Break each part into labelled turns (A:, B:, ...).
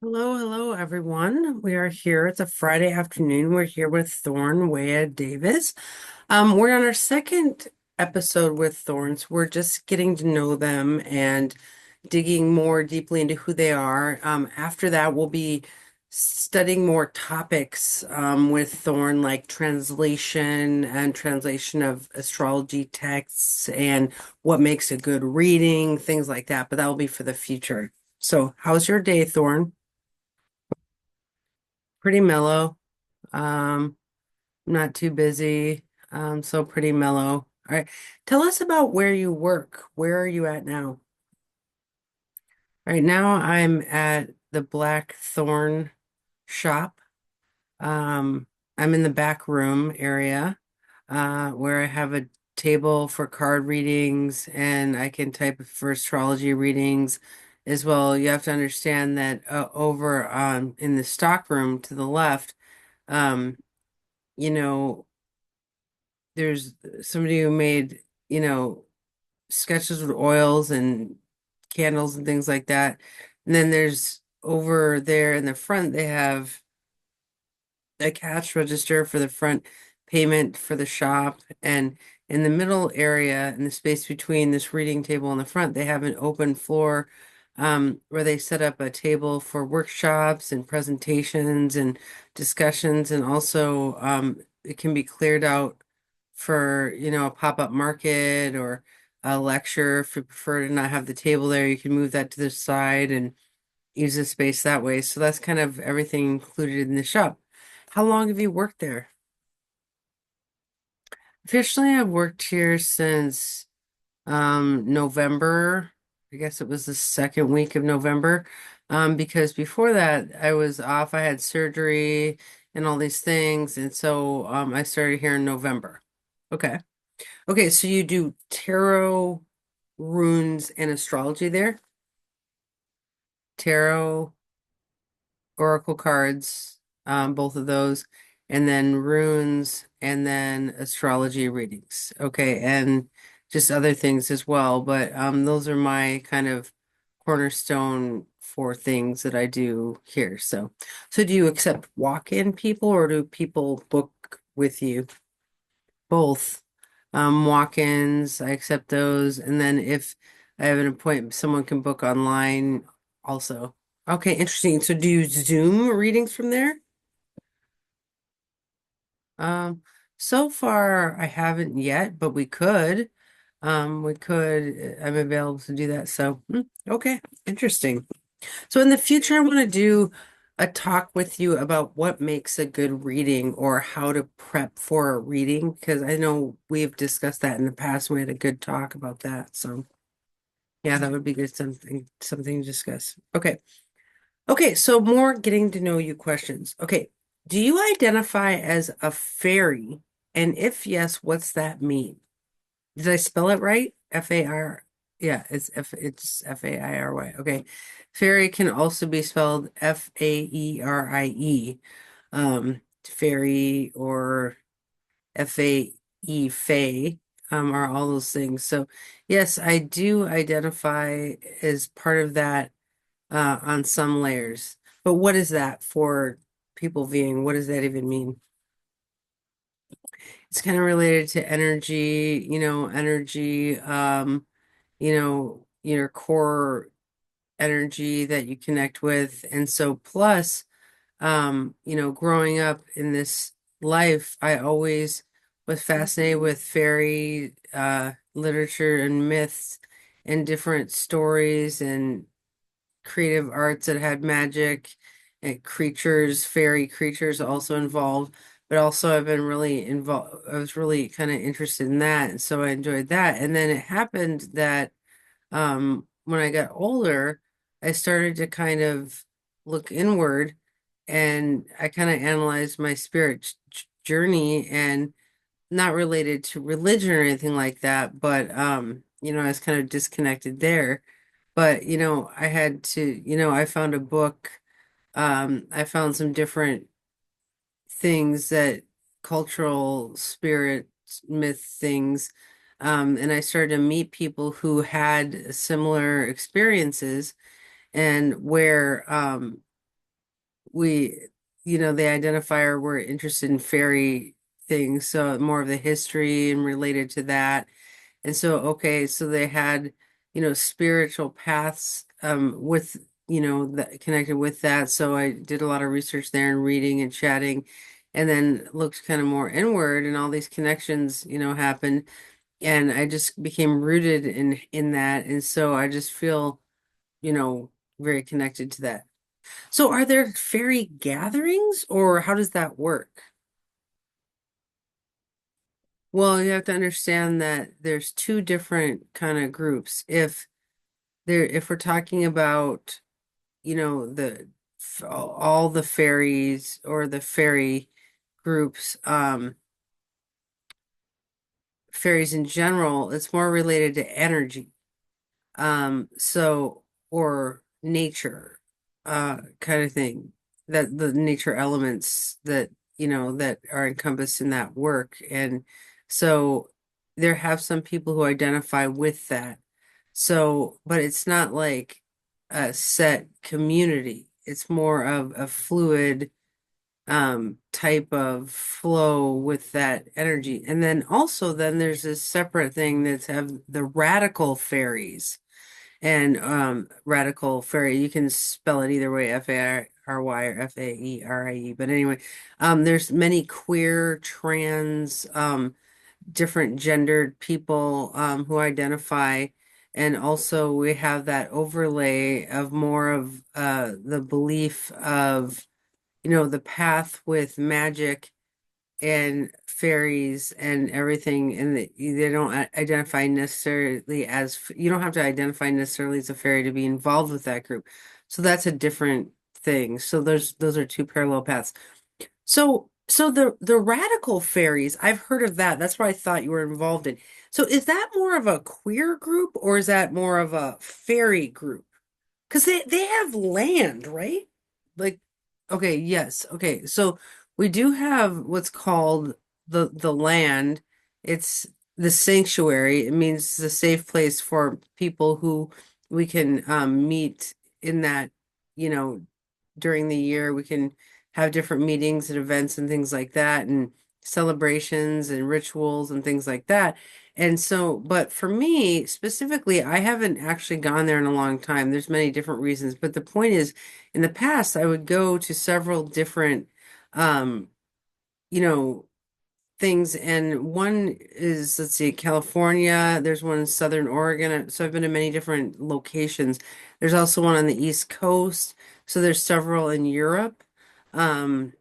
A: Hello, hello, everyone. We are here. It's a Friday afternoon. We're here with Thorn Wea Davis. We're on our second episode with Thorns. We're just getting to know them and digging more deeply into who they are. After that, we'll be studying more topics with Thorn, like translation and translation of astrology texts and what makes a good reading, things like that. But that will be for the future. So, how's your day, Thorn? Pretty mellow. Um, not too busy. So pretty mellow. All right. Tell us about where you work. Where are you at now? Right now I'm at the Blackthorn shop. Um, I'm in the back room area, where I have a table for card readings and I can type for astrology readings as well. You have to understand that over in the stock room to the left, um, you know, there's somebody who made, sketches with oils and candles and things like that. And then there's over there in the front, they have a cash register for the front payment for the shop. And in the middle area, in the space between this reading table and the front, they have an open floor where they set up a table for workshops and presentations and discussions. And also, it can be cleared out for, a pop-up market or a lecture. If you prefer to not have the table there, you can move that to the side and use the space that way. So that's kind of everything included in the shop. How long have you worked there? Officially, I've worked here since November. I guess it was the second week of November. Because before that I was off. I had surgery and all these things, and so I started here in November. Okay. Okay, so you do tarot, runes, and astrology there? Tarot, oracle cards, both of those, and then runes, and then astrology readings. Okay, and just other things as well, but those are my kind of cornerstone for things that I do here. So do you accept walk-in people or do people book with you? Both. Walk-ins, I accept those, and then if I have an appointment, someone can book online also. Okay, interesting. So do you Zoom readings from there? Um, so far I haven't yet, but we could. I'm available to do that. So, okay, interesting. So in the future, I want to do a talk with you about what makes a good reading or how to prep for a reading, because I know we've discussed that in the past. We had a good talk about that. So yeah, that would be good, something to discuss. Okay. Okay, so more getting to know you questions. Okay. Do you identify as a fairy? And if yes, what's that mean? Did I spell it right? F-A-R. Yeah, it's F-A-I-R-Y. Okay. Fairy can also be spelled F-A-E-R-I-E. Fairy or F-A-E, Fae, are all those things. So yes, I do identify as part of that on some layers. But what is that for people viewing? What does that even mean? It's kind of related to energy, your core energy that you connect with. And so plus, growing up in this life, I always was fascinated with fairy literature and myths and different stories and creative arts that had magic and creatures, fairy creatures also involved. But also, I've been really involved. I was really kind of interested in that, and so I enjoyed that. And then it happened that when I got older, I started to kind of look inward, and I kind of analyzed my spirit journey, and not related to religion or anything like that, but I was kind of disconnected there. But, I had to, I found a book, I found some different things that cultural spirit myth things, and I started to meet people who had similar experiences and where we, they identify or we're interested in fairy things, so more of the history and related to that. And so, okay, so they had, spiritual paths with, that connected with that. So I did a lot of research there and reading and chatting, and then looked kind of more inward, and all these connections, happened, and I just became rooted in that, and so I just feel, you know, very connected to that. So are there fairy gatherings, or how does that work? Well, you have to understand that there's two different kind of groups. If we're talking about, all the fairies or the fairy groups, fairies in general, it's more related to energy. So, or nature, kind of thing, that the nature elements that, that are encompassed in that work. And so there have some people who identify with that. So, but it's not like a set community. It's more of a fluid, type of flow with that energy. And then also then there's this separate thing that's have the radical fairies and radical fairy, you can spell it either way, Fairy or Faerie. But anyway, there's many queer, trans, different gendered people who identify. And also we have that overlay of more of the belief of, the path with magic and fairies and everything, and they don't identify necessarily as, you don't have to identify necessarily as a fairy to be involved with that group. So that's a different thing. So those are two parallel paths. So the radical fairies, I've heard of that. That's what I thought you were involved in. So is that more of a queer group, or is that more of a fairy group? Because they have land, right? Like, okay, yes, okay. So we do have what's called the land. It's the sanctuary. It means the safe place for people who we can meet in that, you know, during the year. We can have different meetings and events and things like that, and celebrations and rituals and things like that. And so, but for me specifically, I haven't actually gone there in a long time. There's many different reasons, but the point is, in the past, I would go to several different, um, you know, things. And one is, let's see, California. There's one in Southern Oregon. So I've been to many different locations. There's also one on the East Coast. So there's several in Europe. Um,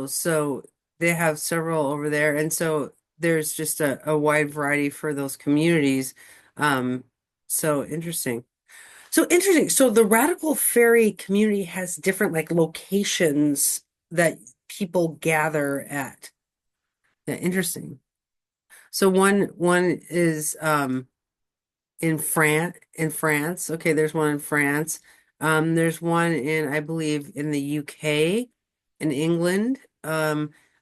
A: so they have several over there. And so there's just a wide variety for those communities. Um, so interesting. So interesting. So the radical fairy community has different like locations that people gather at. Yeah, interesting. So one is in France. Okay, there's one in France. There's one in, I believe, in the UK, in England.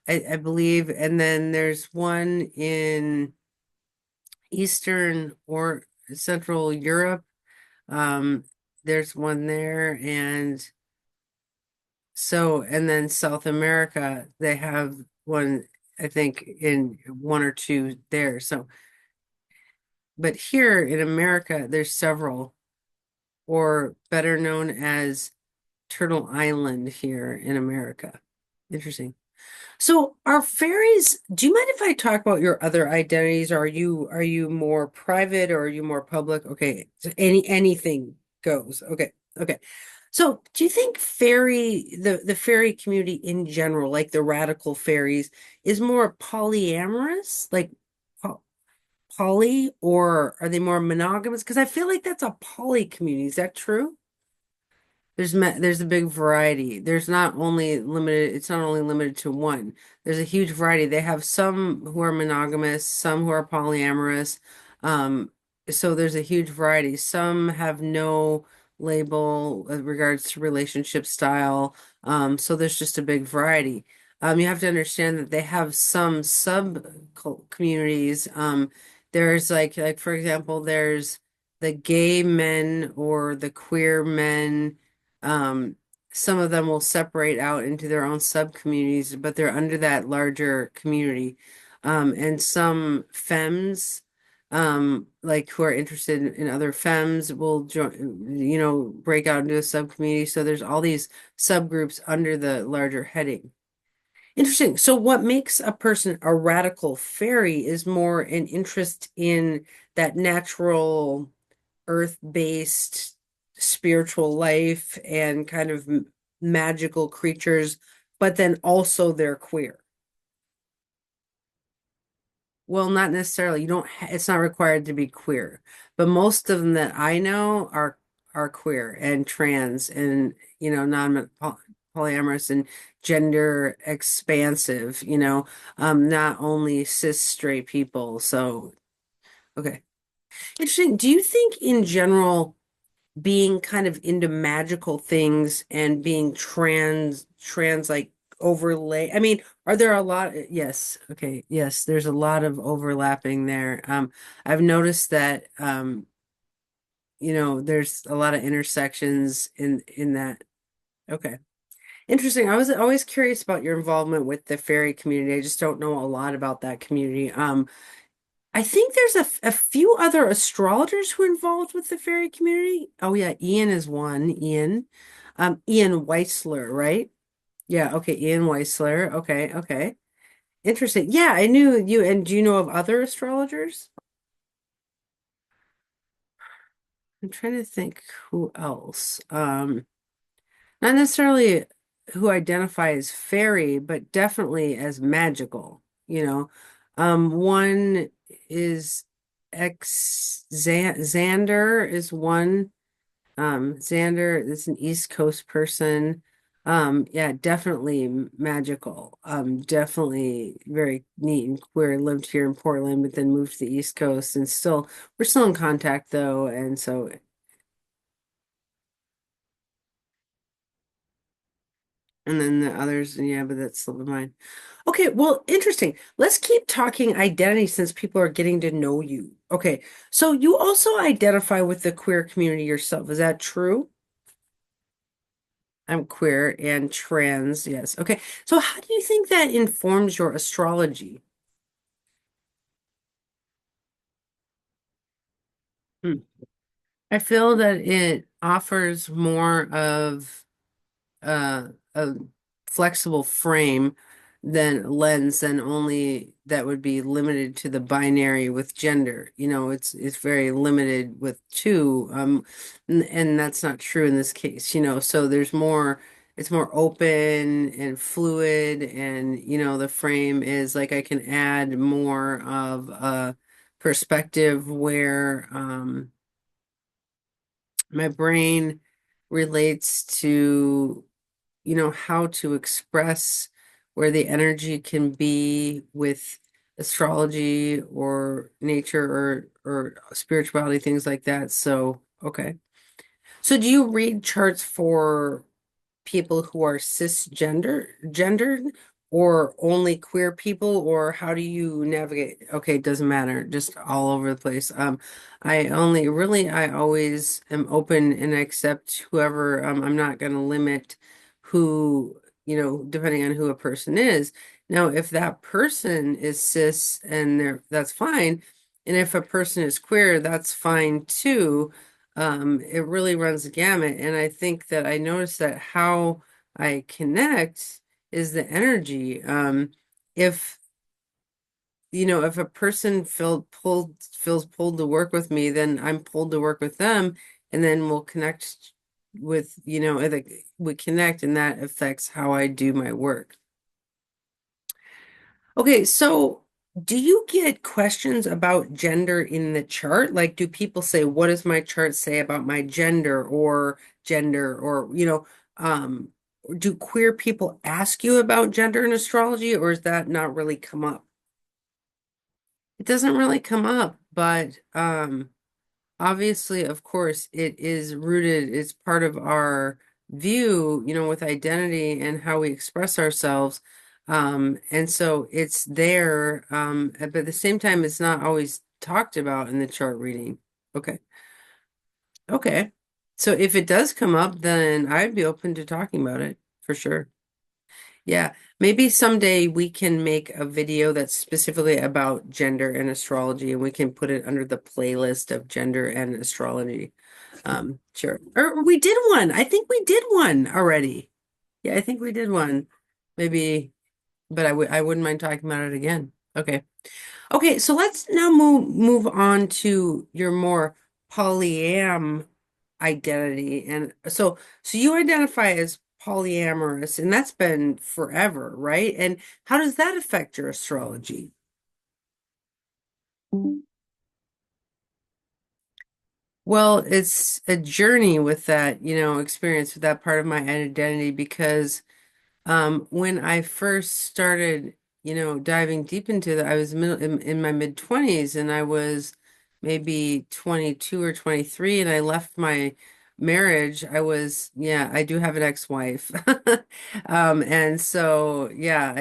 A: I believe, and then there's one in Eastern or Central Europe. Um, there's one there, and so, and then South America, they have one, I think, in one or two there. So, but here in America, there's several, or better known as Turtle Island here in America. Interesting. So are fairies, do you mind if I talk about your other identities? Are you more private, or are you more public? Okay, so anything goes. Okay. Okay. So do you think the fairy community in general, like the radical fairies, is more polyamorous, like po poly, or are they more monogamous? Because I feel like that's a poly community. Is that true? There's a big variety. It's not only limited to one. There's a huge variety. They have some who are monogamous, some who are polyamorous. Um, so there's a huge variety. Some have no label with regards to relationship style. So there's just a big variety. You have to understand that they have some sub communities. There's like for example, there's the gay men or the queer men, um, some of them will separate out into their own sub-communities, but they're under that larger community. And some femmes, like who are interested in other femmes will join, break out into a sub-community. So there's all these subgroups under the larger heading. Interesting. So what makes a person a radical fairy is more an interest in that natural earth-based spiritual life and kind of magical creatures, but then also they're queer. Well, not necessarily. You don't it's not required to be queer, but most of them that I know are queer and trans and non-polyamorous and gender expansive, not only cis straight people. So, okay. Interesting. Do you think in general being kind of into magical things and being trans like overlay. I mean, are there a lot? Yes. Okay. Yes, there's a lot of overlapping there. I've noticed that there's a lot of intersections in that. Okay. Interesting. I was always curious about your involvement with the fairy community. I just don't know a lot about that community. I think there's a few other astrologers who are involved with the fairy community. Oh yeah, Ian is one. Ian Weissler, right? Yeah, okay, Ian Weissler. Okay, okay. Interesting. Yeah, I knew you. And do you know of other astrologers? I'm trying to think who else. Not necessarily who identify as fairy, but definitely as magical, you know. One is Xander is one. Xander is an East Coast person. Yeah, definitely magical. Definitely very neat and queer. Lived here in Portland, but then moved to the East Coast and we're still in contact though. And so, and then the others, yeah, but that's slipped mine. Okay, well, interesting. Let's keep talking identity since people are getting to know you. Okay, so you also identify with the queer community yourself. Is that true? I'm queer and trans, yes. Okay. So how do you think that informs your astrology? Hmm. I feel that it offers more of a flexible frame than lens than only that would be limited to the binary with gender. It's very limited with two, and that's not true in this case, so it's more open and fluid and the frame is like I can add more of a perspective where my brain relates to how to express where the energy can be with astrology or nature or spirituality, things like that. So, okay. So do you read charts for people who are gendered or only queer people or how do you navigate? Okay, it doesn't matter, just all over the place. I always am open and accept whoever, I'm not going to limit who, depending on who a person is. Now, if that person is cis and that's fine. And if a person is queer, that's fine too. It really runs the gamut. And I think that I noticed that how I connect is the energy. If, if a person feels pulled to work with me, then I'm pulled to work with them, and then we'll connect with, we connect, and that affects how I do my work. Okay, so do you get questions about gender in the chart? Like, do people say, what does my chart say about my gender, or, do queer people ask you about gender in astrology, or is that not really come up? It doesn't really come up, but obviously, of course, it is rooted, it's part of our view, with identity and how we express ourselves. And so it's there, but at the same time, it's not always talked about in the chart reading. Okay. Okay. So if it does come up, then I'd be open to talking about it for sure. Yeah, maybe someday we can make a video that's specifically about gender and astrology, and we can put it under the playlist of gender and astrology. Sure. Or we did one. I think we did one already. Yeah, I think we did one. Maybe, but I wouldn't mind talking about it again. Okay. Okay, so let's now move on to your more polyam identity. And so you identify as polyamorous, and that's been forever, right? And how does that affect your astrology? Well, it's a journey with that, experience with that part of my identity because when I first started, diving deep into that, I was in my mid 20s and I was maybe 22 or 23 and I left my marriage. Yeah, I do have an ex-wife. And so, yeah,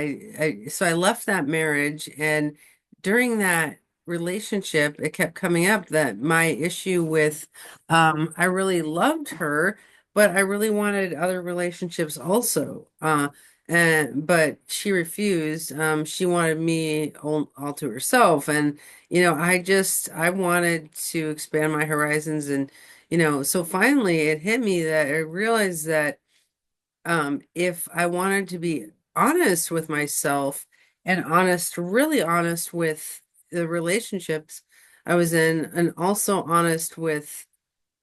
A: so I left that marriage and during that relationship, it kept coming up that my issue with, I really loved her, but I really wanted other relationships also. And but she refused. She wanted me all to herself, and I wanted to expand my horizons, and so finally it hit me that I realized that if I wanted to be honest with myself and really honest with the relationships I was in, and also honest with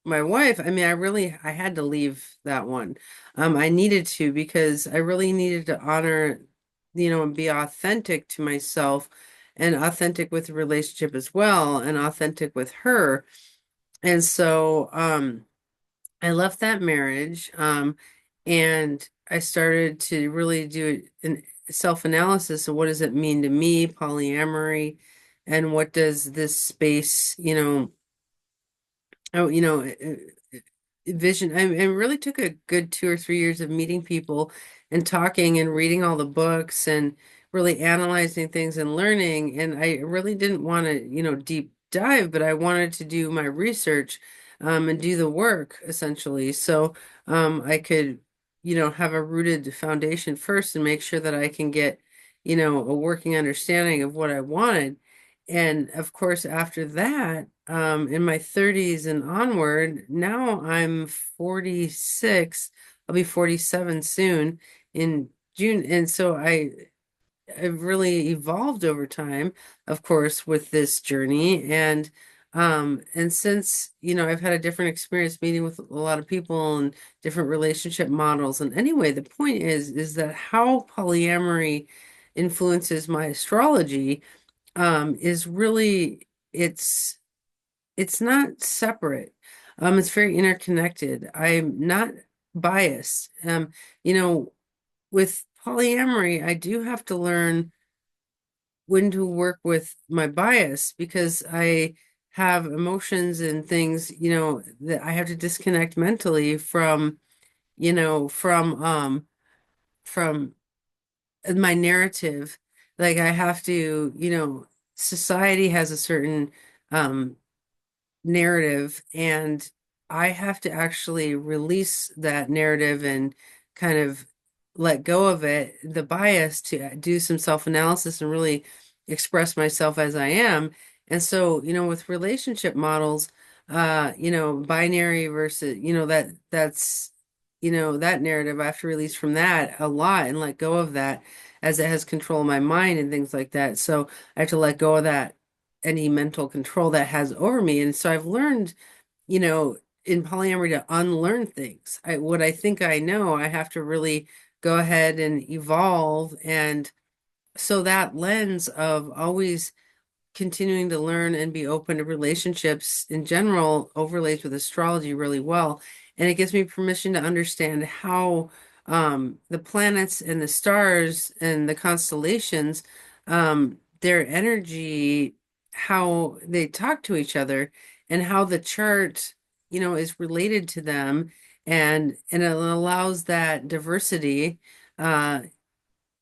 A: my wife, I mean, I had to leave that one. I needed to because I really needed to honor, and be authentic to myself and authentic with the relationship as well and authentic with her. And so, I left that marriage, and I started to really do an self-analysis of what does it mean to me, polyamory, and what does this space, oh, vision. I really took a good 2 or 3 years of meeting people and talking and reading all the books and really analyzing things and learning. And I really didn't want to, deep dive, but I wanted to do my research, and do the work essentially. So, I could, have a rooted foundation first and make sure that I can get, a working understanding of what I wanted. And of course, after that, in my 30s and onward, now I'm 46. I'll be 47 soon in June. And so I've really evolved over time, of course, with this journey. And since, I've had a different experience meeting with a lot of people and different relationship models. And anyway, the point is that how polyamory influences my astrology is really it's not separate. It's very interconnected. I'm not biased. You know, with polyamory, I do have to learn when to work with my bias because I have emotions and things, that I have to disconnect mentally from, you know, from um from my narrative. Like I have to, society has a certain um narrative and I have to actually release that narrative and kind of let go of it, the bias to do some self-analysis and really express myself as I am. And so, with relationship models, binary versus, that narrative, I have to release from that a lot and let go of that as it has control of my mind and things like that. So I have to let go of that any mental control that has over me. And so I've learned, you know, in polyamory to unlearn things. What I think I know, I have to really go ahead and evolve. And so that lens of always continuing to learn and be open to relationships in general overlays with astrology really well. And it gives me permission to understand how the planets and the stars and the constellations, their energy, how they talk to each other, and how the chart, is related to them. And it allows that diversity uh,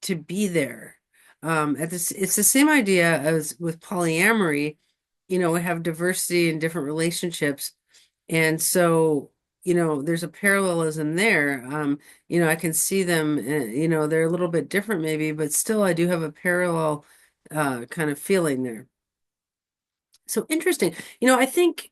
A: to be there. It's the same idea as with polyamory. We have diversity in different relationships, and so there's a parallelism there. I can see them, they're a little bit different maybe, but still I do have a parallel kind of feeling there. So interesting. I think,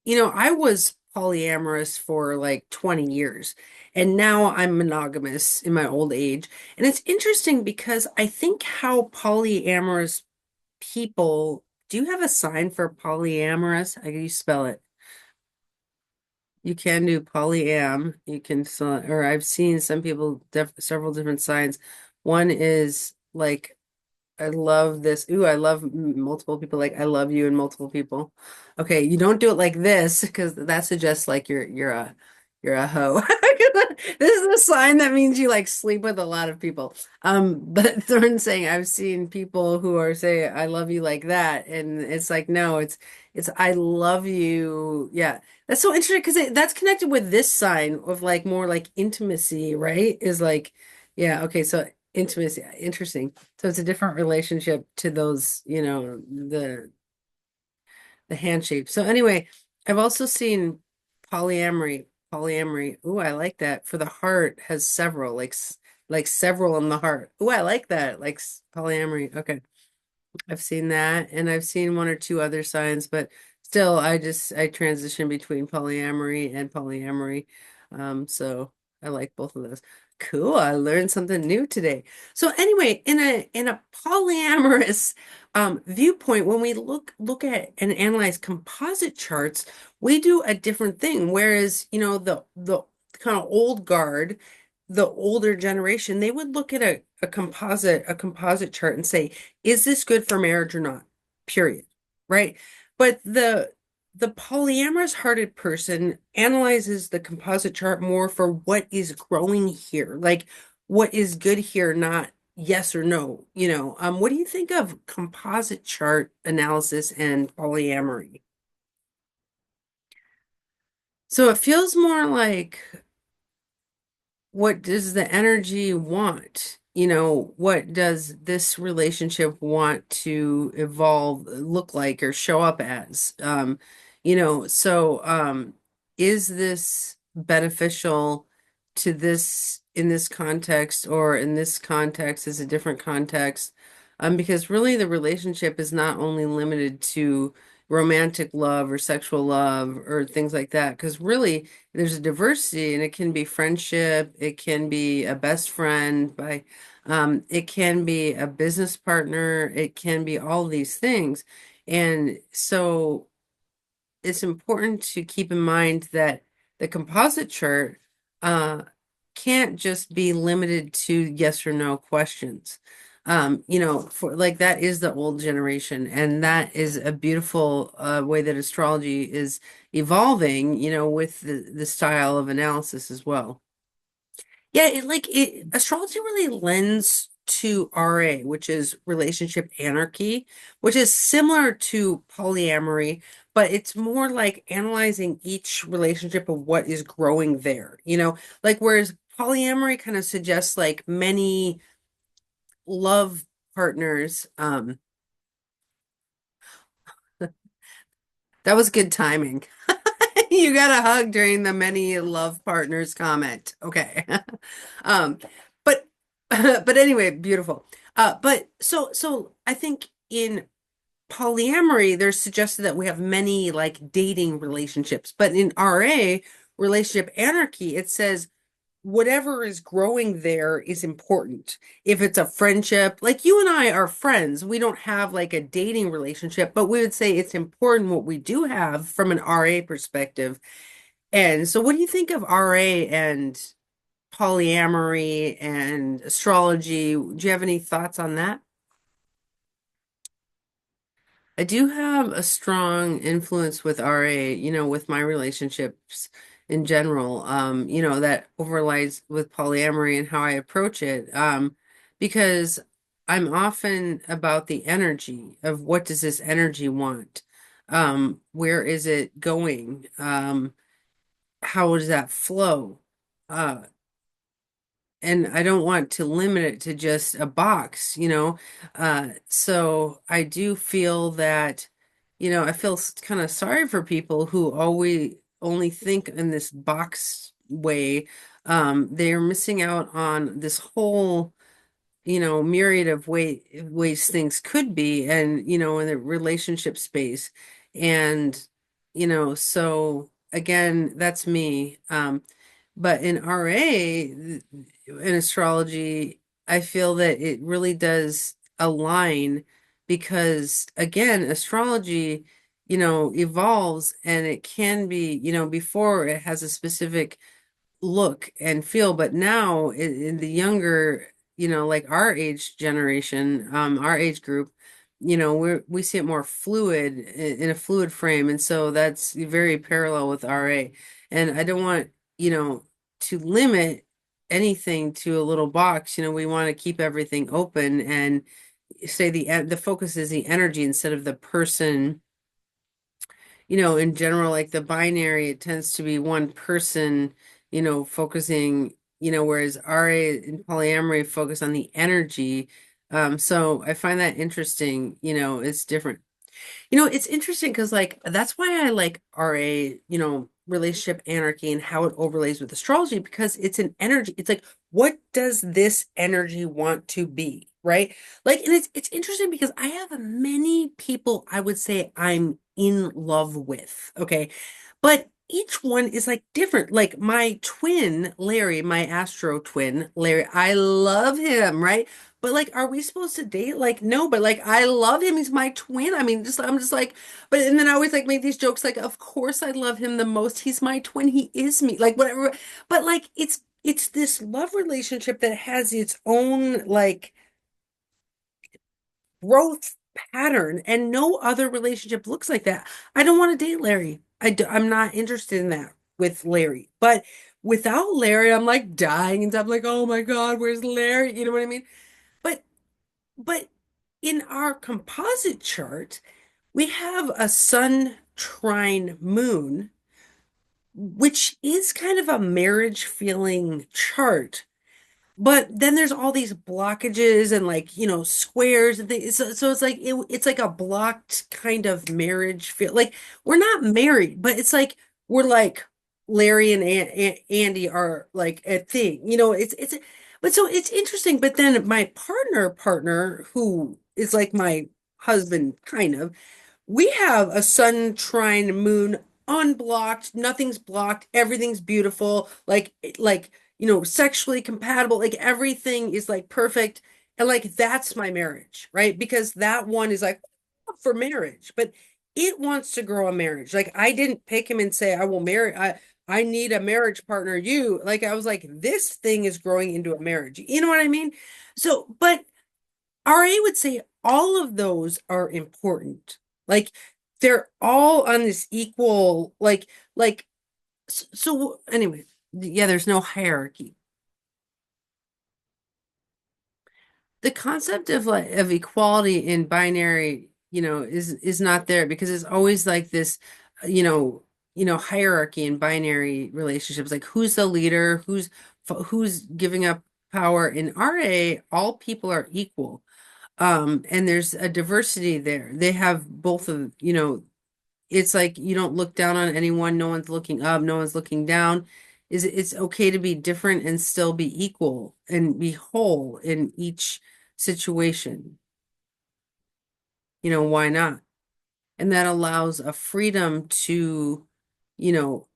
A: I was polyamorous for like 20 years, and now I'm monogamous in my old age. And it's interesting because I think how polyamorous people, do you have a sign for polyamorous? How do you spell it? You can do polyam. You can, or I've seen some people, several different signs. One is like I love this. Ooh, I love multiple people. Like I love you and multiple people. Okay, you don't do it like this because that suggests like you're a hoe. This is a sign that means you like sleep with a lot of people. But Thorne's saying I've seen people who are saying I love you like that, and it's like no, it's I love you. Yeah, that's so interesting because that's connected with this sign of like more like intimacy, right? Is like yeah, okay, so intimacy, interesting. So it's a different relationship to those, the hand shape. So anyway, I've also seen polyamory. Polyamory. Ooh, I like that. For the heart has several, like several in the heart. Ooh, I like that. Like polyamory. Okay. I've seen that, and I've seen one or two other signs, but still, I transition between polyamory and polyamory. So I like both of those. Cool. I learned something new today. So anyway, in a polyamorous viewpoint, when we look at and analyze composite charts, we do a different thing. Whereas, the kind of old guard, the older generation, they would look at a composite chart and say, is this good for marriage or not? Period. Right? But the polyamorous hearted person analyzes the composite chart more for what is growing here, like what is good here, not yes or no. What do you think of composite chart analysis and polyamory? So it feels more like what does the energy want? What does this relationship want to evolve, look like, or show up as? Is this beneficial to this in this context, or in this context is a different context? Because really the relationship is not only limited to romantic love or sexual love or things like that, because really there's a diversity, and it can be friendship, it can be a best friend it can be a business partner, it can be all these things. And so it's important to keep in mind that the composite chart uh, can't just be limited to yes or no questions. For like that is the old generation, and that is a beautiful way that astrology is evolving, with the style of analysis as well. Yeah, astrology really lends to RA, which is relationship anarchy, which is similar to polyamory, but it's more like analyzing each relationship of what is growing there, like whereas polyamory kind of suggests like many love partners. That was good timing. You got a hug during the many love partners comment. Okay. Um, but but anyway, beautiful. But so I think in polyamory, there's suggested that we have many like dating relationships, but in RA, relationship anarchy, it says whatever is growing there is important. If it's a friendship, like you and I are friends, we don't have like a dating relationship, but we would say it's important what we do have from an RA perspective. And so, what do you think of RA and polyamory and astrology? Do you have any thoughts on that? I do have a strong influence with RA, with my relationships in general, that overlies with polyamory and how I approach it. Because I'm often about the energy of what does this energy want? Where is it going? How does that flow? Uh, and I don't want to limit it to just a box, So I do feel that, I feel kind of sorry for people who always only think in this box way, they're missing out on this whole, myriad of ways things could be, and, in the relationship space. And, so again, that's me. But in RA, in astrology, I feel that it really does align because, again, astrology, evolves, and it can be, before it has a specific look and feel, but now in the younger, like our age generation, our age group, we see it more fluid, in a fluid frame, and so that's very parallel with RA. And I don't want, you know, to limit anything to a little box. We want to keep everything open and say the focus is the energy instead of the person. In general, like the binary, it tends to be one person, focusing, whereas RA and polyamory focus on the energy. So I find that interesting, it's different. It's interesting because, like, that's why I like RA, relationship anarchy and how it overlays with astrology, because it's an energy. It's like, what does this energy want to be, right? Like, and it's interesting because I have many people I would say I'm in love with, okay? But each one is like different. Like my twin, Larry, my astro twin, Larry, I love him, right? But like, are we supposed to date? Like, no, but like, I love him. He's my twin. I mean, just I'm just like, but and then I always like make these jokes, like, of course I love him the most. He's my twin. He is me. Like whatever. But like, it's this love relationship that has its own like growth pattern, and no other relationship looks like that. I don't want to date Larry. I'm not interested in that with Larry. But without Larry, I'm like dying, and I'm like, oh my God, where's Larry? You know what I mean? But but in our composite chart, we have a sun trine moon, which is kind of a marriage feeling chart. But then there's all these blockages and, like, squares and things. So it's like it's like a blocked kind of marriage feel. Like we're not married, but it's like we're like Larry and Andy are like a thing. But so it's interesting. But then my partner who is like my husband kind of, we have a sun trine moon unblocked, nothing's blocked, everything's beautiful, like sexually compatible, like everything is like perfect. And like that's my marriage, right? Because that one is like for marriage, but it wants to grow a marriage. Like I didn't pick him and say I will marry, I need a marriage partner. Like I was like, this thing is growing into a marriage. You know what I mean? So, but RA would say all of those are important. Like they're all on this equal, like so anyway, yeah, there's no hierarchy. The concept of like of equality in binary, is not there because it's always like this, hierarchy in binary relationships. Like who's the leader, who's giving up power. In RA, all people are equal. And there's a diversity there. They have both of, it's like you don't look down on anyone, no one's looking up, no one's looking down. It's okay to be different and still be equal and be whole in each situation. Why not? And that allows a freedom to, you know,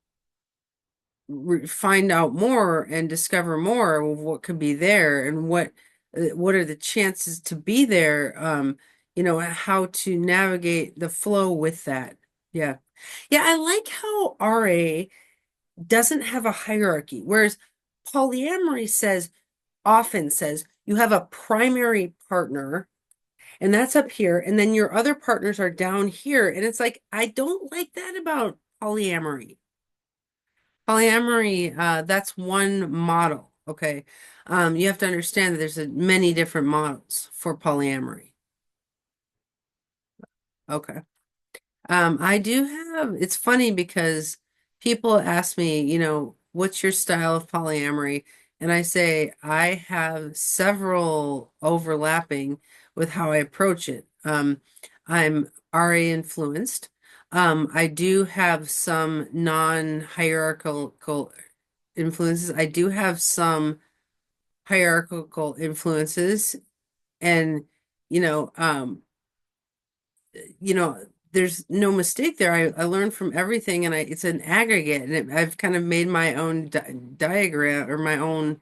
A: find out more and discover more of what could be there, and what are the chances to be there, how to navigate the flow with that. Yeah. Yeah, I like how RA doesn't have a hierarchy, whereas polyamory often says you have a primary partner, and that's up here, and then your other partners are down here. And it's like, I don't like that about polyamory. Polyamory, that's one model. Okay. You have to understand that there's many different models for polyamory. Okay. I do have, it's funny because people ask me, what's your style of polyamory? And I say I have several overlapping with how I approach it. I'm RA influenced. I do have some non-hierarchical influences. I do have some hierarchical influences, and you know, you know, there's no mistake there. I learned from everything, and it's an aggregate, and I've kind of made my own diagram or my own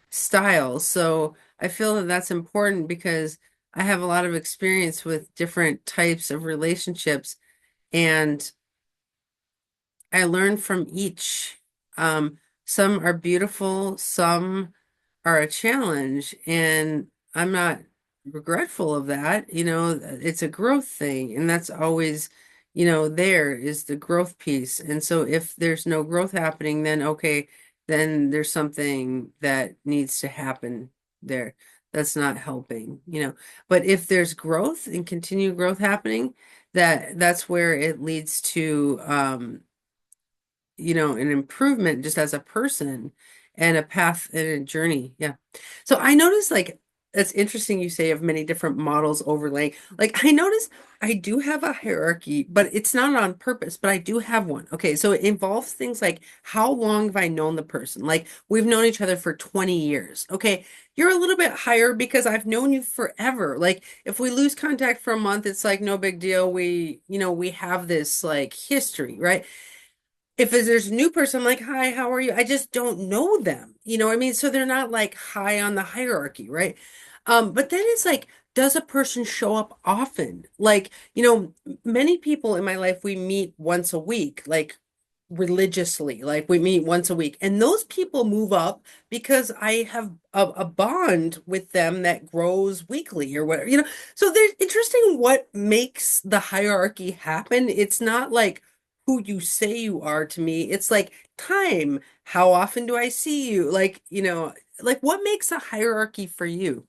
A: style. So I feel that that's important because I have a lot of experience with different types of relationships, and I learn from each. Some are beautiful, some are a challenge, and I'm not regretful of that. It's a growth thing, and that's always, there is the growth piece. And so if there's no growth happening, then okay, then there's something that needs to happen there that's not helping. But if there's growth and continued growth happening, that's where it leads to an improvement just as a person and a path and a journey. Yeah. So I noticed like it's interesting you say of many different models overlaying. Like I notice I do have a hierarchy, but it's not on purpose, but I do have one. Okay, so it involves things like how long have I known the person? Like we've known each other for 20 years. Okay, you're a little bit higher because I've known you forever. Like if we lose contact for a month, it's like no big deal. We have this like history, right? If there's a new person, I'm like, hi, how are you? I just don't know them. You know what I mean? So they're not like high on the hierarchy, right? But then it's like, does a person show up often? Like, many people in my life, we meet once a week, like religiously, like we meet once a week. And those people move up because I have a bond with them that grows weekly or whatever. So there's interesting what makes the hierarchy happen. It's not like, who you say you are to me. It's like time. How often do I see you? Like what makes a hierarchy for you?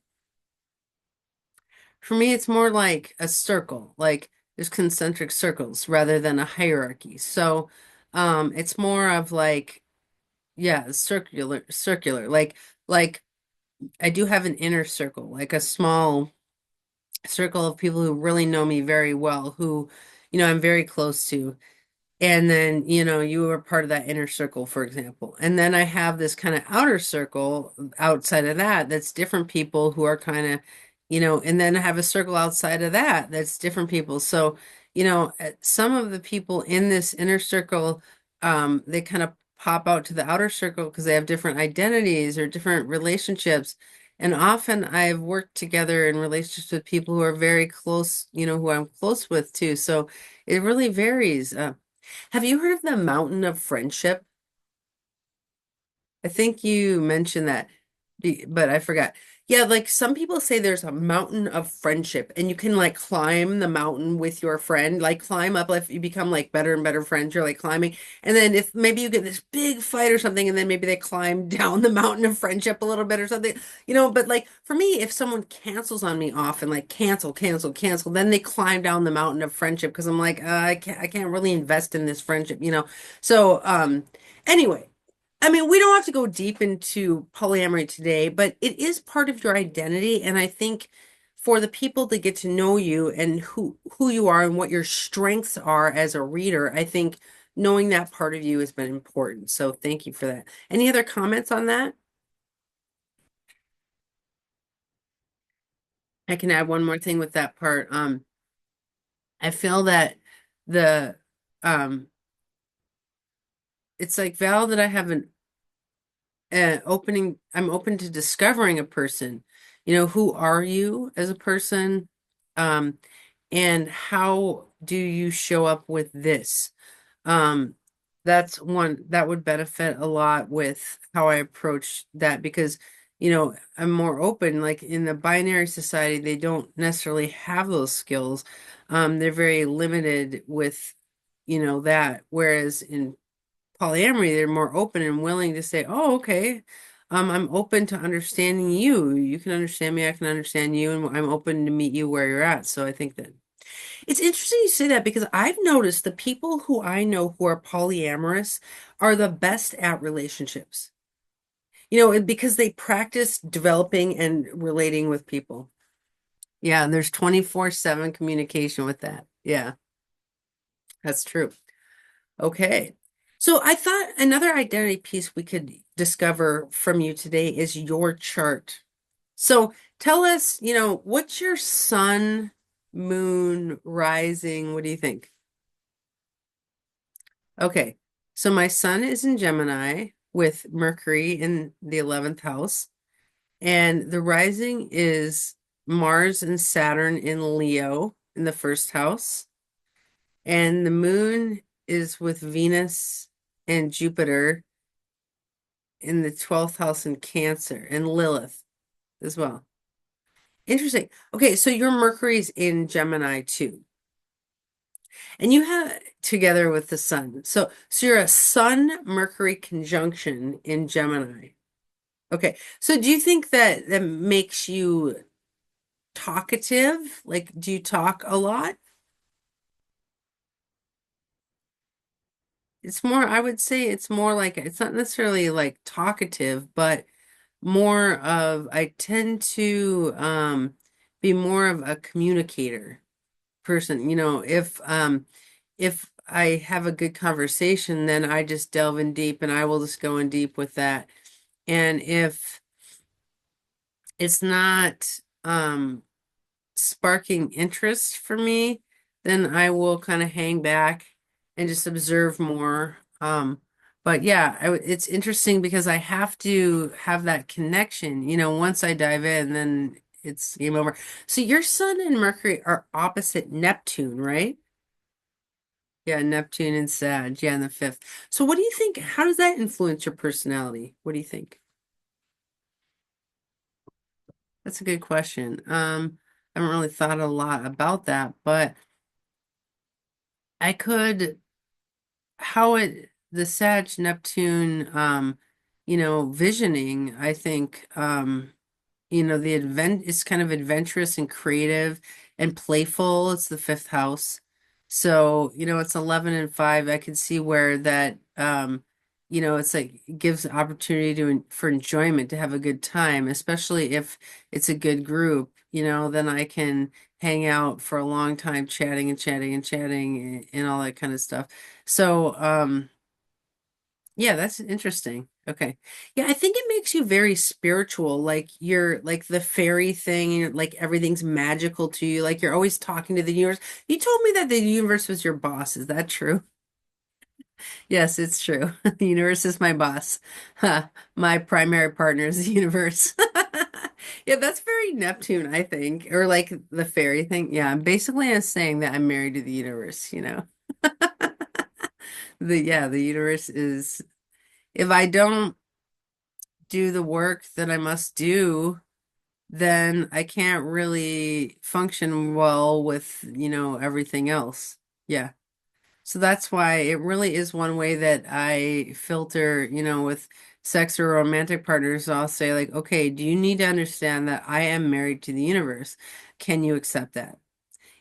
A: For me, it's more like a circle. Like there's concentric circles rather than a hierarchy. So, it's more of like, yeah, circular. Like I do have an inner circle, like a small circle of people who really know me very well, who, I'm very close to. And then, you are part of that inner circle, for example. And then I have this kind of outer circle outside of that that's different people who are kind of, and then I have a circle outside of that that's different people. So, some of the people in this inner circle, they kind of pop out to the outer circle because they have different identities or different relationships. And often I've worked together in relationships with people who are very close, who I'm close with too. So it really varies. Have you heard of the mountain of friendship? I think you mentioned that, but I forgot. Yeah, like some people say there's a mountain of friendship, and you can like climb the mountain with your friend, like climb up, like you become like better and better friends. You're like climbing, and then if maybe you get this big fight or something, and then maybe they climb down the mountain of friendship a little bit or something. But like for me, if someone cancels on me often, like cancel, then they climb down the mountain of friendship because I'm like, I can't really invest in this friendship. So, anyway. I mean, we don't have to go deep into polyamory today, but it is part of your identity. And I think for the people to get to know you and who you are and what your strengths are as a reader, I think knowing that part of you has been important. So thank you for that. Any other comments on that? I can add one more thing with that part. I feel that the um it's like Val that I have an I'm open to discovering a person. Who are you as a person? Um, and how do you show up with this? Um, that's one that would benefit a lot with how I approach that because, I'm more open. Like in the binary society, they don't necessarily have those skills. They're very limited with, that. Whereas in polyamory, they're more open and willing to say, "Oh, okay, I'm open to understanding you. You can understand me, I can understand you, and I'm open to meet you where you're at." So I think that it's interesting you say that because I've noticed the people who I know who are polyamorous are the best at relationships. Because they practice developing and relating with people. Yeah, and there's 24/7 communication with that. Yeah. That's true. Okay. So I thought another identity piece we could discover from you today is your chart. So tell us, what's your sun, moon, rising? What do you think? Okay. So my sun is in Gemini with Mercury in the 11th house, and the rising is Mars and Saturn in Leo in the first house, and the moon is with Venus and Jupiter in the 12th house in Cancer and Lilith as well. Interesting. Okay, so your Mercury's in Gemini too. And you have together with the sun. So you're a sun Mercury conjunction in Gemini. Okay. So do you think that that makes you talkative? Like, do you talk a lot? It's more, I would say it's more like it's not necessarily like talkative, but more of I tend to be more of a communicator person. If I have a good conversation, then I just delve in deep and I will just go in deep with that. And if it's not sparking interest for me, then I will kind of hang back and just observe more. But yeah, it's interesting because I have to have that connection. Once I dive in, then it's game over. So your Sun and Mercury are opposite Neptune, right? Yeah, Neptune and Sag, yeah, in the fifth. So what do you think? How does that influence your personality? What do you think? That's a good question. I haven't really thought a lot about that, but I could how it the Sag Neptune visioning, I think the it's kind of adventurous and creative and playful. It's the fifth house. So, it's 11 and 5. I can see where that it's like it gives opportunity for enjoyment to have a good time, especially if it's a good group, then I can hang out for a long time chatting and chatting and chatting and all that kind of stuff. So, yeah, that's interesting. Okay. Yeah, I think it makes you very spiritual. Like you're like the fairy thing, like everything's magical to you. Like you're always talking to the universe. You told me that the universe was your boss. Is that true? Yes, it's true. The universe is my boss. Huh. My primary partner is the universe. Yeah, that's very Neptune, I think. Or like the fairy thing. Yeah, basically I'm saying that I'm married to the universe. The universe is if I don't do the work that I must do, then I can't really function well with, everything else. Yeah. So that's why it really is one way that I filter, with sex or romantic partners. I'll say, like, okay, do you need to understand that I am married to the universe? Can you accept that?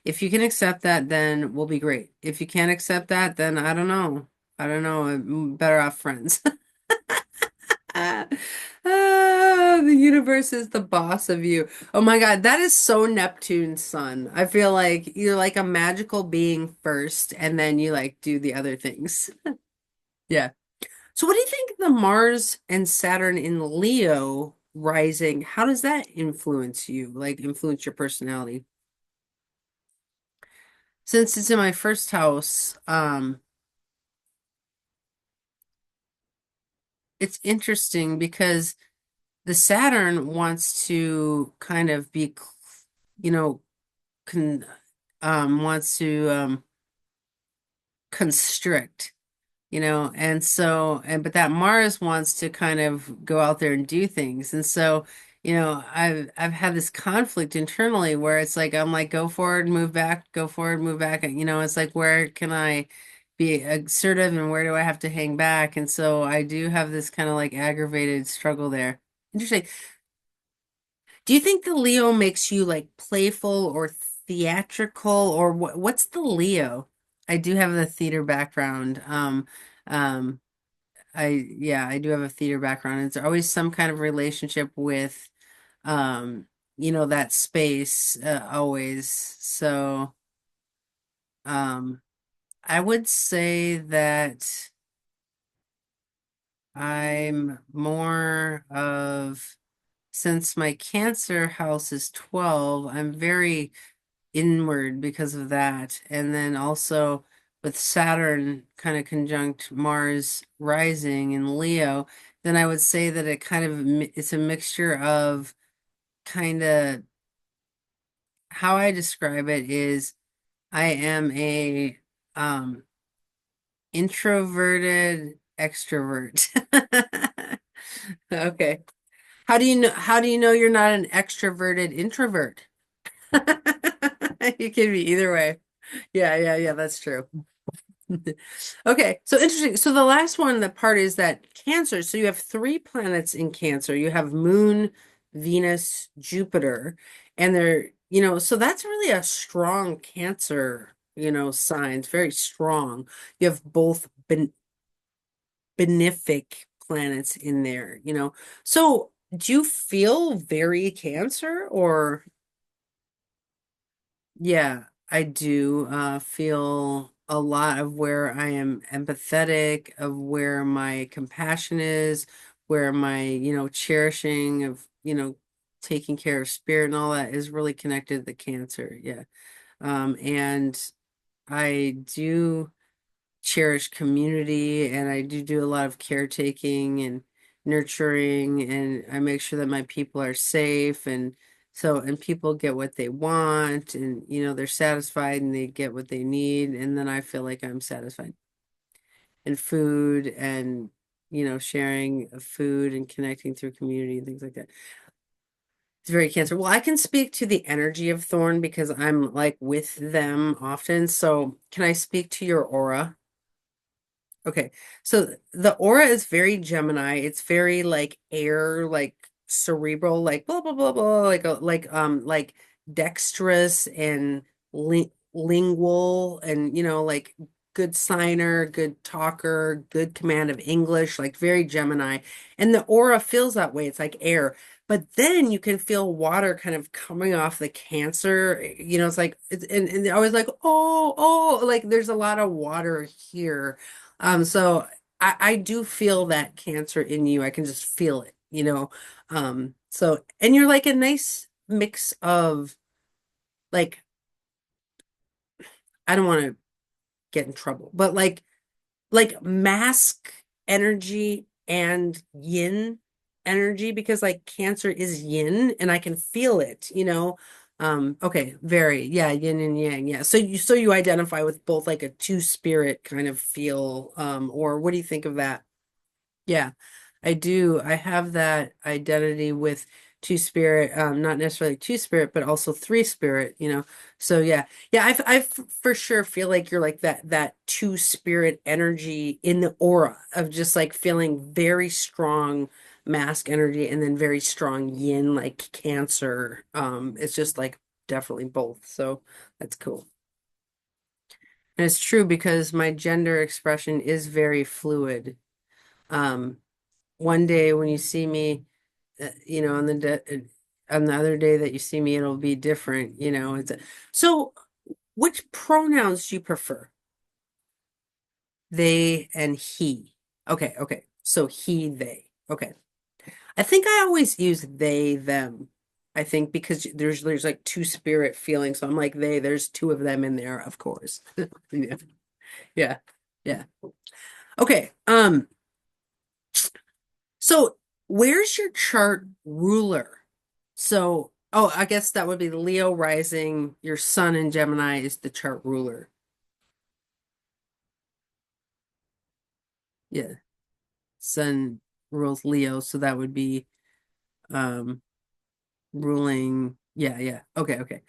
A: If you can accept that, then we'll be great. If you can't accept that, then I don't know. I don't know. I'm better off friends. The universe is the boss of you. Oh my God, that is so Neptune's son. I feel like you're like a magical being first, and then you like do the other things. Yeah. So what do you think the Mars and Saturn in Leo rising, how does that influence you? Like influence your personality? Since it's in my first house, it's interesting because the Saturn wants to kind of be, you know, con wants to constrict, and so and but that Mars wants to kind of go out there and do things. And so, I've had this conflict internally where it's like I'm like go forward, move back, go forward, move back. It's like where can I be assertive and where do I have to hang back? And so I do have this kind of like aggravated struggle there. Interesting. Do you think the Leo makes you like playful or theatrical or what's the Leo? I do have a theater background. Um, I do have a theater background. It's always some kind of relationship with, um, that space, always. So, um, I would say that I'm more of, since my Cancer house is 12, I'm very inward because of that. And then also with Saturn kind of conjunct Mars rising in Leo, then I would say that it's a mixture of kind of, how I describe it is I am a um introverted extrovert. Okay. How do you know you're not an extroverted introvert? You can be either way. Yeah, yeah, yeah, that's true. Okay, so interesting. So the last one, the part is that Cancer. So you have three planets in Cancer. You have Moon, Venus, Jupiter, and so that's really a strong Cancer, sign. It's very strong. You have both benefic planets in there. So do you feel very Cancer or? Yeah, I do feel a lot of where I am empathetic, of where my compassion is, where my, cherishing of, taking care of spirit and all that is really connected to the Cancer. Yeah. And I do cherish community and I do a lot of caretaking and nurturing, and I make sure that my people are safe, and people get what they want, and they're satisfied and they get what they need, and then I feel like I'm satisfied. And food and sharing of food and connecting through community and things like that. It's very Cancer. Well, I can speak to the energy of Thorn because I'm like with them often. So can I speak to your aura? Okay, so the aura is very Gemini. It's very like air, like cerebral, like blah blah blah blah, like dexterous and lingual, and like good signer, good talker, good command of English, like very Gemini. And the aura feels that way. It's like air. But then you can feel water kind of coming off the Cancer. It's like and I was like, oh, like there's a lot of water here. So I do feel that Cancer in you. I can just feel it. And you're like a nice mix of, like, I don't want to get in trouble, but like mask energy and yin energy, because like Cancer is yin and I can feel it. Okay, very, yeah, yin and yang. Yeah. So you identify with both like a two spirit kind of feel, or what do you think of that? Yeah, I do. I have that identity with two spirit, not necessarily two spirit, but also three spirit. So yeah, yeah, for sure feel like you're like that two spirit energy in the aura of just like feeling very strong mask energy and then very strong yin, like Cancer. It's just like definitely both. So that's cool. And it's true because my gender expression is very fluid. Um, one day when you see me, on the other day that you see me, it'll be different. So which pronouns do you prefer? They and he. Okay, okay. So he, they. Okay. I think I always use they, them. I think because there's like two spirit feelings. So I'm like they, there's two of them in there, of course. Yeah. Yeah. Yeah. Okay. So where's your chart ruler? So, oh, I guess that would be the Leo rising. Your sun in Gemini is the chart ruler. Yeah. Sun rules Leo, so that would be um ruling. Yeah, yeah. Okay, okay.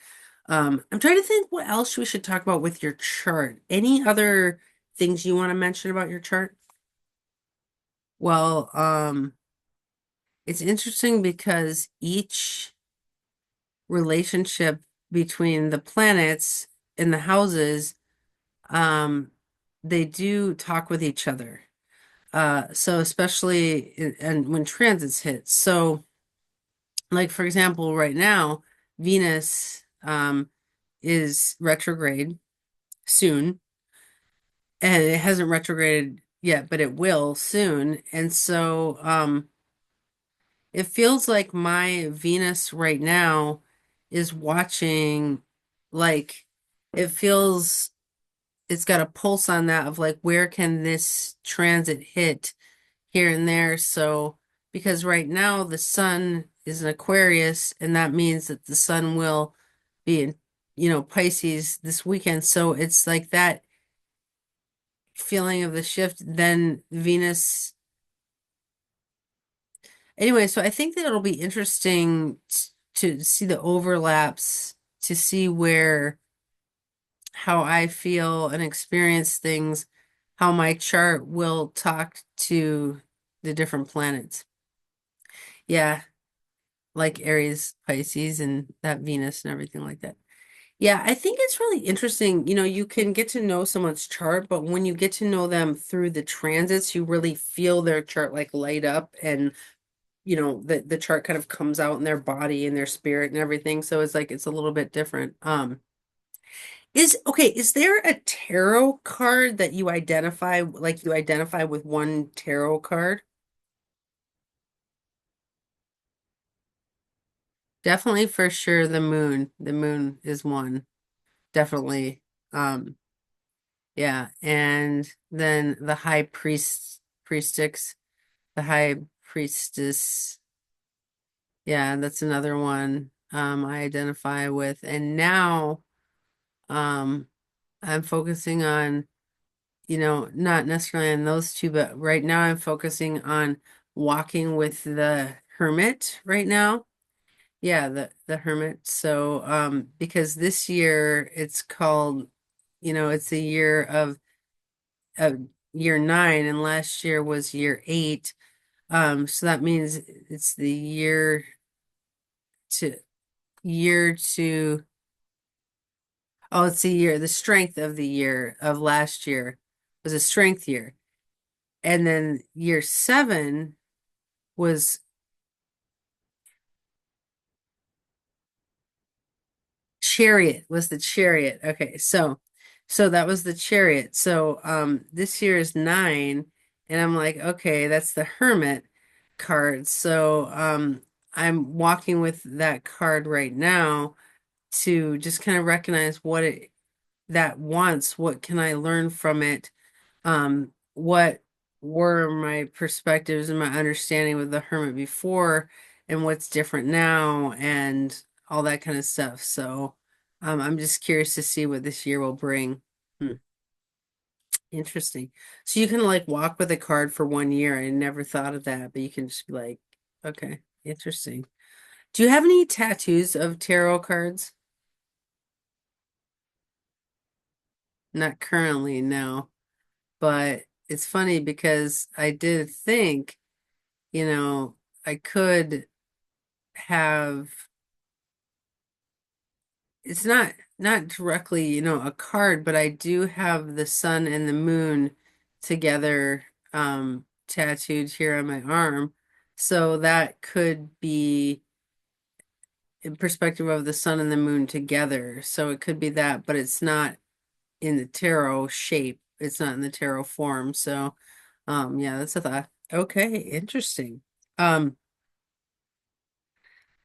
A: I'm trying to think what else we should talk about with your chart. Any other things you want to mention about your chart? Well, it's interesting because each relationship between the planets in the houses, um, they do talk with each other. So especially and when transits hit. So, like for example, right now, Venus is retrograde soon. and it hasn't retrograded yet, but it will soon. And so it feels like my Venus right now is watching, like, it feels it's got a pulse on that of like, where can this transit hit here and there? So, because right now the sun is an Aquarius, and that means that the sun will be in, Pisces this weekend. So it's like that feeling of the shift. Then Venus. Anyway, so I think that it'll be interesting to see the overlaps, to see where how I feel and experience things, how my chart will talk to the different planets. Yeah, like Aries, Pisces, and that Venus and everything like that. Yeah, I think it's really interesting. You can get to know someone's chart, but when you get to know them through the transits, you really feel their chart like light up, and the chart kind of comes out in their body and their spirit and everything. So it's like it's a little bit different. Is there a tarot card that you identify, like you identify with one tarot card? Definitely for sure the moon. The moon is one. Definitely. Um, yeah. And then the priestess, the high priestess. Yeah, that's another one I identify with. And now um I'm focusing on, not necessarily on those two, but right now I'm focusing on walking with the hermit right now. Yeah, the hermit. So, because this year it's called, it's a year of year 9, and last year was year 8. So that means it's the to year to oh, it's the strength of the year of last year was a strength year. And then year 7 was chariot, was the chariot. Okay, so that was the chariot. So this year is 9, and I'm like, okay, that's the hermit card. So I'm walking with that card right now to just kind of recognize what it that wants, what can I learn from it? What were my perspectives and my understanding with the hermit before, and what's different now, and all that kind of stuff. So, I'm just curious to see what this year will bring. Hmm, interesting. So you can like walk with a card for 1 year. I never thought of that, but you can just be like, okay, interesting. Do you have any tattoos of tarot cards? Not currently, no. But it's funny because I did think, you know, I could have, it's not directly, a card, but I do have the sun and the moon together tattooed here on my arm. So that could be in perspective of the sun and the moon together. So it could be that, but it's not in the tarot shape. It's not in the tarot form. So yeah, that's a thought. Okay, interesting. Um,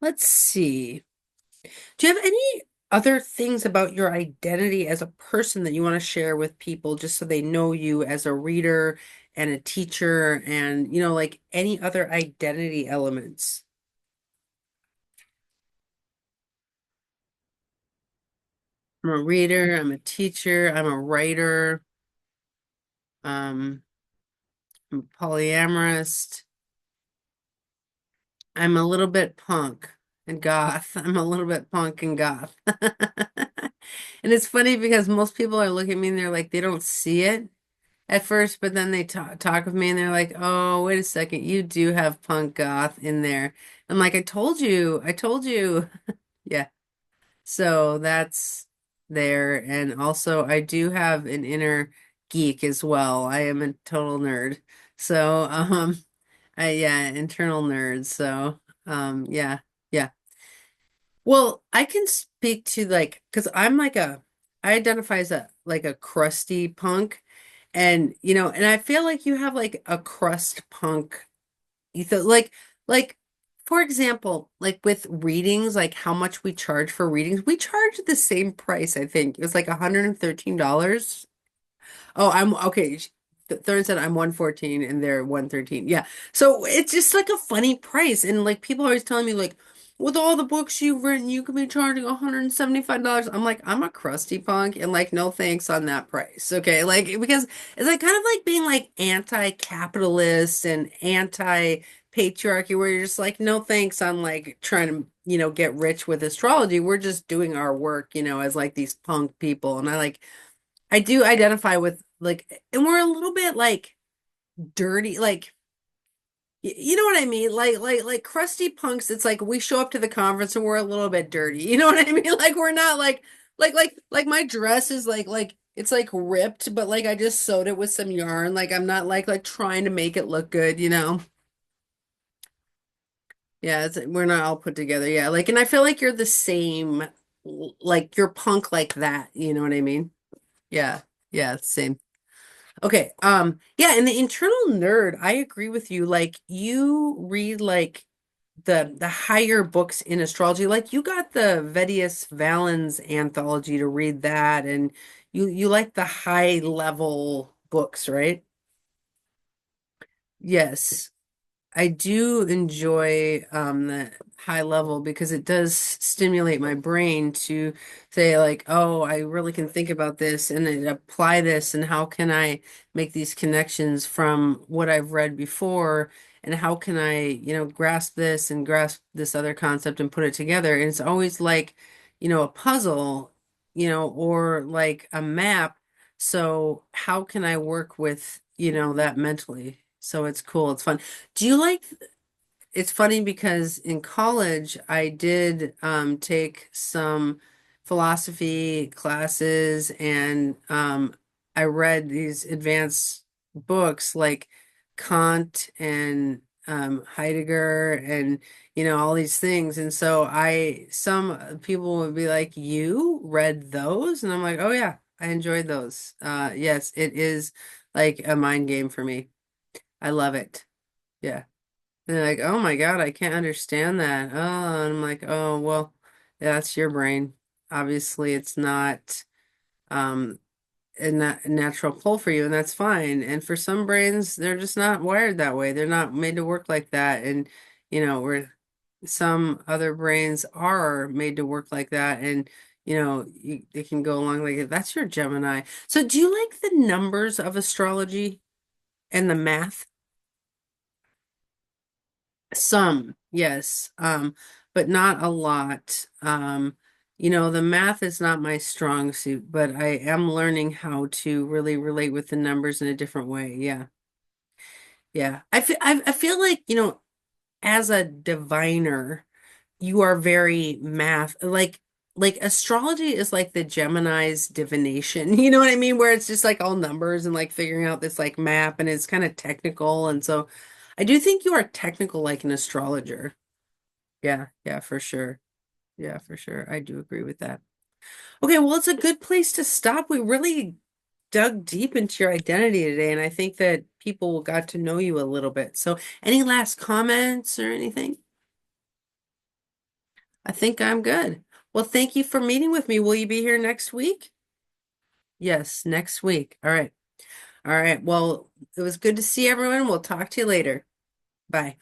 A: let's see. Do you have any other things about your identity as a person that you want to share with people just so they know you as a reader and a teacher, and, like any other identity elements? I'm a reader, I'm a teacher, I'm a writer, I'm polyamorous. I'm a little bit punk and goth. I'm a little bit punk and goth. And it's funny because most people are looking at me and they're like, they don't see it at first, but then they talk with me and they're like, oh, wait a second, you do have punk goth in there. I'm like, I told you. Yeah. So that's there. And also, I do have an inner geek as well. I am a total nerd. So, yeah, internal nerd. So, yeah, yeah. Well, I can speak to like, because I identify as a like a crusty punk, And and I feel like you have like a crust punk ethos, like for example, like with readings, like how much we charge for readings, we charge the same price, I think. It was like $113. Oh, I'm okay. Third said I'm 114 and they're 113. Yeah. So it's just like a funny price. And like people are always telling me like with all the books you've written, you could be charging $175. I'm like, I'm a crusty punk and like no thanks on that price. Okay. Like because it's like kind of like being like anti-capitalist and anti-patriarchy where you're just like, no thanks on like trying to, get rich with astrology. We're just doing our work, as like these punk people. And I do identify with like, and we're a little bit like dirty, like you know what I mean? Like crusty punks. It's like we show up to the conference and we're a little bit dirty. You know what I mean? Like we're not like my dress is like it's like ripped, but like I just sewed it with some yarn. Like I'm not like trying to make it look good. Yeah, we're not all put together. Yeah, like, and I feel like you're the same, like you're punk like that. You know what I mean? Yeah, yeah, same. Okay, yeah, and the internal nerd, I agree with you. Like you read like the higher books in astrology. Like you got the Vedius Valens anthology to read that, and you like the high level books, right? Yes. I do enjoy the high level because it does stimulate my brain to say like, oh, I really can think about this and then apply this and how can I make these connections from what I've read before and how can I, grasp this and grasp this other concept and put it together. And it's always like, a puzzle, or like a map. So how can I work with, that mentally? So it's cool. It's fun. Do you like, it's funny because in college I did take some philosophy classes and I read these advanced books like Kant and Heidegger and all these things. And so some people would be like, "You read those?" And I'm like, "Oh yeah, I enjoyed those." Yes, it is like a mind game for me. I love it. Yeah. And they're like, oh my God, I can't understand that. Oh, and I'm like, oh, well, yeah, that's your brain. Obviously, it's not um a natural pull for you, and that's fine. And for some brains, they're just not wired that way. They're not made to work like that. And where some other brains are made to work like that, and they can go along like it. That's your Gemini. So, do you like the numbers of astrology and the math? Some, yes, but not a lot. The math is not my strong suit, but I am learning how to really relate with the numbers in a different way. Yeah, yeah. I feel like, as a diviner, you are very math like astrology is like the Gemini's divination. You know what I mean? Where it's just like all numbers and like figuring out this like map and it's kind of technical. And so I do think you are technical like an astrologer. Yeah, yeah, for sure. Yeah, for sure. I do agree with that. Okay, well, it's a good place to stop. We really dug deep into your identity today, and I think that people got to know you a little bit. So, any last comments or anything? I think I'm good. Well, thank you for meeting with me. Will you be here next week? Yes, next week. All right. All right. Well, it was good to see everyone. We'll talk to you later. Bye.